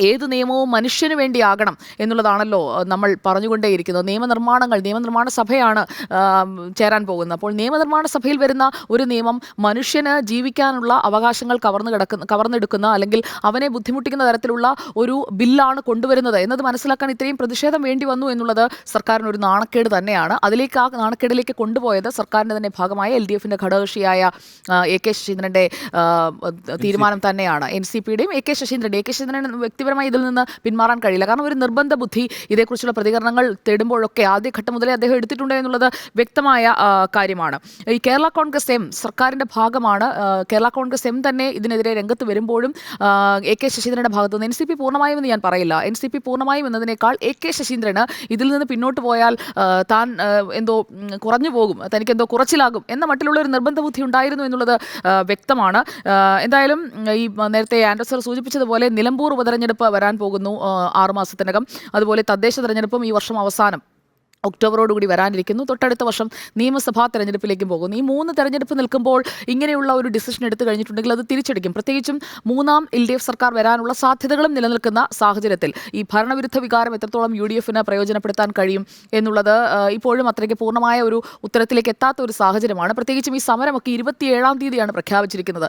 ഏത് നിയമവും മനുഷ്യന് വേണ്ടിയാകണം എന്നുള്ളതാണല്ലോ നമ്മൾ പറഞ്ഞുകൊണ്ടേയിരിക്കുന്നത്. നിയമനിർമ്മാണ സഭയാണ് ചേരാൻ പോകുന്നത്. അപ്പോൾ നിയമനിർമ്മാണ സഭയിൽ വരുന്ന ഒരു നിയമം മനുഷ്യന് ജീവിക്കാനുള്ള അവകാശങ്ങൾ കവർന്നെടുക്കുന്ന അല്ലെങ്കിൽ അവനെ ബുദ്ധിമുട്ടിക്കുന്ന തരത്തിലുള്ള ഒരു ബില്ലാണ് കൊണ്ടുവരുന്നത് എന്നത് മനസ്സിലാക്കാൻ ഇത്രയും പ്രതിഷേധം വേണ്ടി വന്നു എന്നുള്ളത് സർക്കാരിന് ഒരു നാണക്കേട് തന്നെയാണ്. ആ നാണക്കേടിലേക്ക് കൊണ്ടുപോയത് സർക്കാരിൻ്റെ തന്നെ ഭാഗമായ LDFിൻ്റെ ഘടകകക്ഷിയായ AK ശശീന്ദ്രൻ്റെ തീരുമാനം തന്നെയാണ്. NCPയുടെയും AK ശശീന്ദ്രൻ വ്യക്തിപരമായി ഇതിൽ നിന്ന് പിന്മാറാൻ കഴിയില്ല. കാരണം ഒരു നിർബന്ധ ബുദ്ധി ഇതേക്കുറിച്ചുള്ള പ്രതികരണങ്ങൾ തേടുമ്പോഴൊക്കെ ആദ്യഘട്ടം മുതലേ അദ്ദേഹം എടുത്തിട്ടുണ്ട് എന്നുള്ളത് വ്യക്തമായ കാര്യമാണ്. ഈ കേരള കോൺഗ്രസ് എം സർക്കാരിൻ്റെ ഭാഗമാണ്. കേരള കോൺഗ്രസ് എം തന്നെ ഇതിനെതിരെ രംഗത്ത് വരുമ്പോഴും AK ശശീന്ദ്രൻ്റെ ഭാഗത്ത് നിന്ന് NCP പൂർണ്ണമായും എന്ന് ഞാൻ പറയില്ല. NCP പൂർണ്ണമായും എന്നതിനേക്കാൾ AK ശശീന്ദ്രന് ഇതിൽ നിന്ന് പിന്നോട്ട് പോയാൽ താൻ എന്തോ കുറഞ്ഞു പോകും, തനിക്ക് എന്തോ കുറച്ചിലാകും എന്ന മട്ടിലുള്ള ഒരു നിർബന്ധ ബുദ്ധി ഉണ്ടായിരുന്നു എന്നുള്ളത് വ്യക്തമാണ്. എന്തായാലും ഈ നേരത്തെ ആൻഡ്രൂ സർ സൂചിപ്പിച്ചതുപോലെ നിലമ്പൂർ ഉപതെരഞ്ഞെടുപ്പ് വരാൻ പോകുന്നു 6 മാസത്തിനകം. അതുപോലെ തദ്ദേശ തെരഞ്ഞെടുപ്പും ഈ വർഷം അവസാനം ഒക്ടോബറോടുകൂടി വരാനിരിക്കുന്നു. തൊട്ടടുത്ത വർഷം നിയമസഭാ തെരഞ്ഞെടുപ്പിലേക്കും പോകുന്നു. ഈ 3 തെരഞ്ഞെടുപ്പ് നിൽക്കുമ്പോൾ ഇങ്ങനെയുള്ള ഒരു ഡിസിഷൻ എടുത്തു കഴിഞ്ഞിട്ടുണ്ടെങ്കിൽ അത് തിരിച്ചടിക്കും. പ്രത്യേകിച്ചും 3ാം LDF സർക്കാർ വരാനുള്ള സാധ്യതകളും നിലനിൽക്കുന്ന സാഹചര്യത്തിൽ ഈ ഭരണവിരുദ്ധ വികാരം എത്രത്തോളം UDFന് പ്രയോജനപ്പെടുത്താൻ കഴിയും എന്നുള്ളത് ഇപ്പോഴും അത്രയ്ക്ക് പൂർണ്ണമായ ഒരു ഉത്തരത്തിലേക്ക് എത്താത്ത ഒരു സാഹചര്യമാണ്. പ്രത്യേകിച്ചും ഈ സമരമൊക്കെ 27-ാം തീയതിയാണ് പ്രഖ്യാപിച്ചിരിക്കുന്നത്.